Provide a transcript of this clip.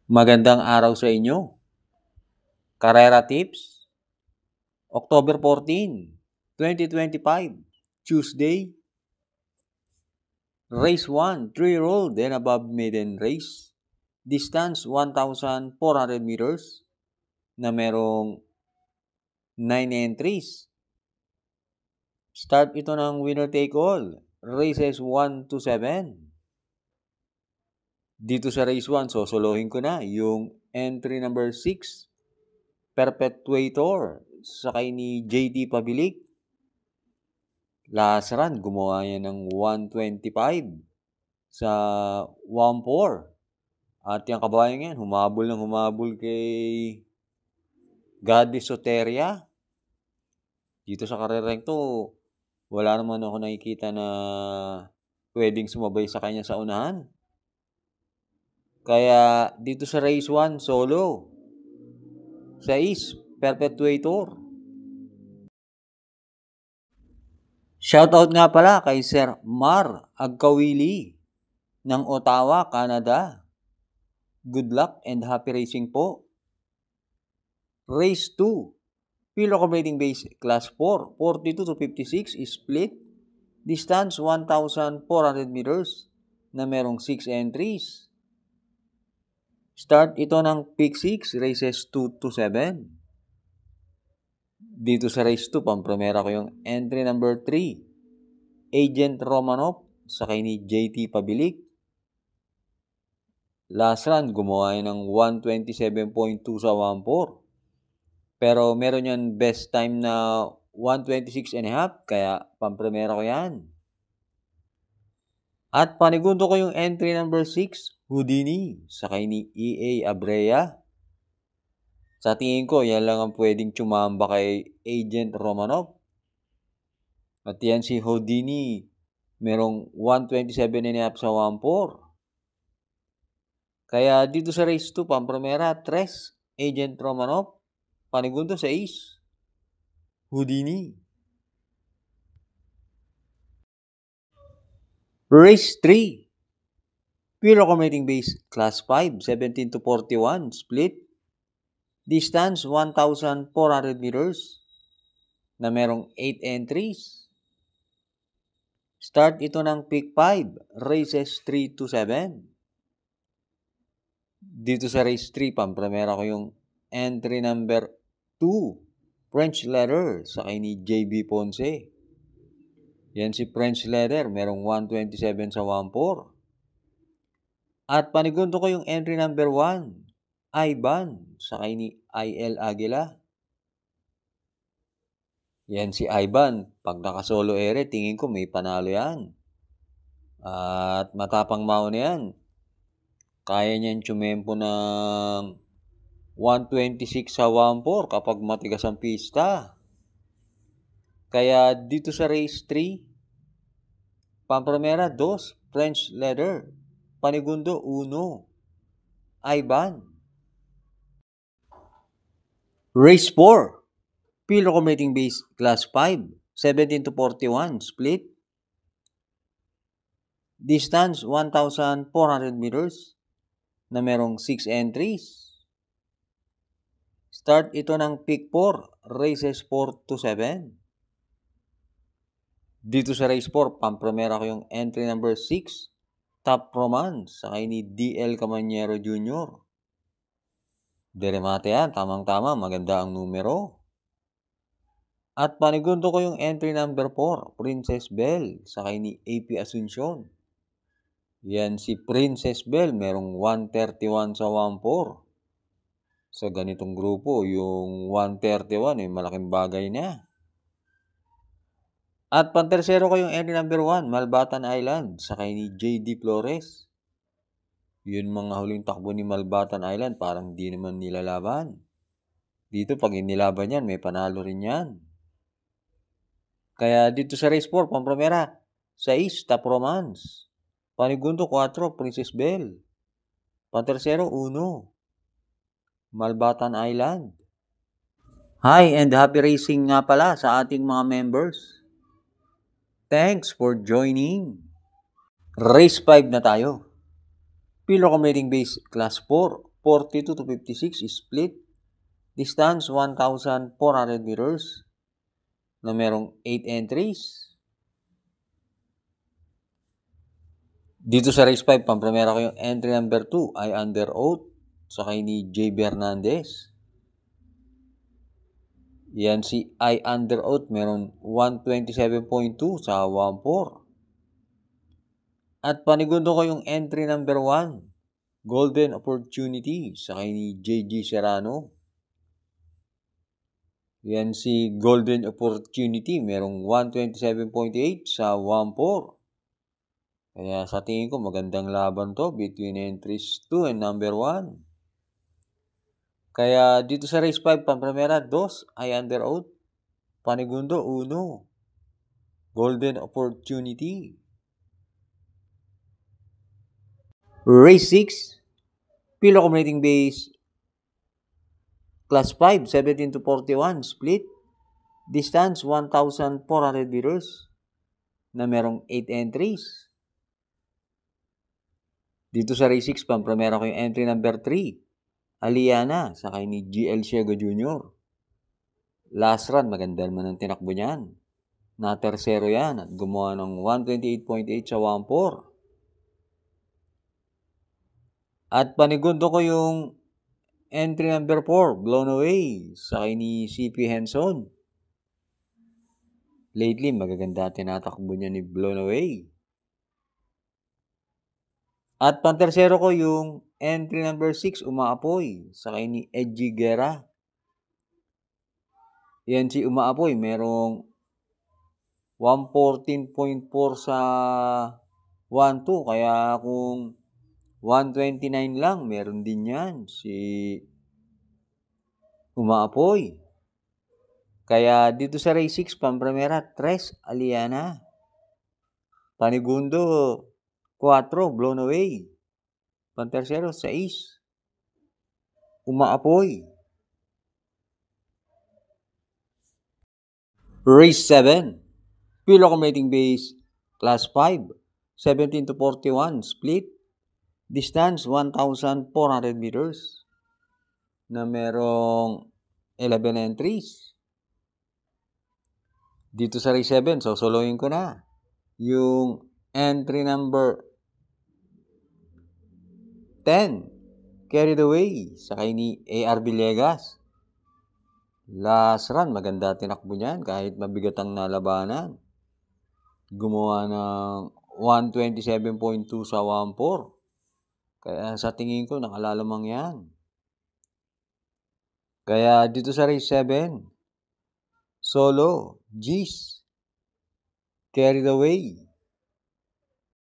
Magandang araw sa inyo. Karera Tips, October 14, 2025, Tuesday. Race 1, 3-year-old and above maiden race. Distance 1,400 meters na merong 9 entries. Start ito ng winner take all. Races 1 to 7. Dito sa race 1, sosolohin ko na yung entry number 6, Perpetuator, sakay ni JT Pabilik. Last run, gumawa yan ng 125 sa 1-4. At yung kabayan yan, humabol kay Goddess Soteria. Dito sa karereng to, wala naman ako nakikita na pwedeng sumabay sa kanya sa unahan. Kaya dito sa race 1, solo. 6, Perpetuator. Shoutout nga pala kay Sir Mar Agkawili ng Ottawa, Canada. Good luck and happy racing po. Race 2, Pilo Competing Base Class 4, 42 to 56 is split. Distance 1,400 meters na merong 6 entries. Start ito ng Pick 6, races 2 to 7. Dito sa race 2, pampromera ko yung entry number 3, Agent Romanov, sakay ni JT Pabilik. Last run, gumawa ng 127.2 sa 1-4. Pero meron yan best time na 126.5, kaya pampremera ko yan. At panigundo ko yung entry number 6, Houdini, sakay ni EA Abrea. Sa tingin ko, yan lang ang pwedeng tsumamba kay Agent Romanov. At yan si Houdini, merong 127.5 sa 1-4. Kaya dito sa race 2, pampremera, 3, Agent Romanov. Panigundo 6, Houdini. Race 3, Pure Competing Base Class 5, 17 to 41, split. Distance 1,400 meters na merong 8 entries. Start ito ng Pick 5, races 3 to 7. Dito sa race 3, pampremera ko yung entry number 2, French Leather, sakay ni JB Ponce. Yan si French Leather, merong 127 sa 1-4. At panigundo ko yung entry number 1, Ivan, sakay ni IL Aguila. Yan si Ivan, pag nakasolo ere, tingin ko may panalo yan. At matapang mauna yan. Kaya niyan tsumempo ng 126 sa 1-4 kapag matigas ang pista. Kaya dito sa race 3, pampremera 2, French Leather. Panigundo 1, Ivan. Race 4, Pilo Competing Base Class 5, 17 to 41, split. Distance 1,400 meters na merong 6 entries. Start ito ng Pick 4, races 4 to 7. Dito sa race 4, pampremera ko yung entry number 6, Top Romance, sakay ni DL Camanyero Jr. Deremate yan, tamang-tama, maganda ang numero. At panigundo ko yung entry number 4, Princess Belle, sakay ni AP Asuncion. Yan si Princess Belle, merong 131 sa 1-4. Sa ganitong grupo, yung 131 malaking bagay na. At pantersero ko yung entry number 1, Malbatan Island, sakay ni JD Flores. Yun mga huling takbo ni Malbatan Island, parang di naman nilalaban. Dito, pag inilaban yan, may panalo rin yan. Kaya dito sa race 4, pampremera, 6, Top Romance. Panigundo 4, Princess Belle. Pantersero, 1, Malbatan Island. Hi and happy racing nga pala sa ating mga members. Thanks for joining. Race 5 na tayo. Pilo Competing Base Class 4, 42 to 56 split. Distance 1,400 meters na merong 8 entries. Dito sa race 5, pampremera ko yung entry number 2 ay under oath sa kay ni J. Bernandez. Yan si I under oath, meron 127.2 sa 1-4. At panigundo ko yung entry number 1, Golden Opportunity sa kay ni J.G. Serrano. Yan si Golden Opportunity, merong 127.8 sa 1-4. Kaya sa tingin ko magandang laban to between entries 2 and number 1. Kaya dito sa race 5, pampremera 2, I under oath. Panigundo 1, Golden Opportunity. Race 6, Pilo Accumulating Base, Class 5, 17 to 41, split. Distance 1,400 meters na merong 8 entries. Dito sa race 6, pampremera ko yung entry number 3, Aliana sa kay ni GL Ciego Jr. Last run, maganda naman ang tinakbo niyan. Na tersero yan at gumawa ng 128.8 sa 1-4. At panigundo ko yung entry number 4, Blown Away sa kay ni CP Henson. Lately, magaganda tinatakbo niya ni Blown Away. At pantersero ko yung entry number 6, Umaapoy sa kay ni Edgy Guerra. Yan si Umaapoy, merong 114.4 sa 1-2. Kaya kung 129 lang, meron din yan si Umaapoy. Kaya dito sa race 6, pampremera 3, Aliana. Panigundo 4, Blown Away. Pantersero 6, Umaapoy. Race 7, Pilo Accumulating Base, Class 5, 17 to 41, split. Distance 1,400 meters na merong 11 entries. Dito sa race 7, soloin ko na yung entry number 10, Carried Away sa kay ni AR Villegas. Last run, maganda tinakbo niyan kahit mabigat ang nalabanan. Gumawa ng 127.2 sa 1-4. Kaya sa tingin ko, nakalalamang yan. Kaya dito sa race 7, solo, G's, Carried Away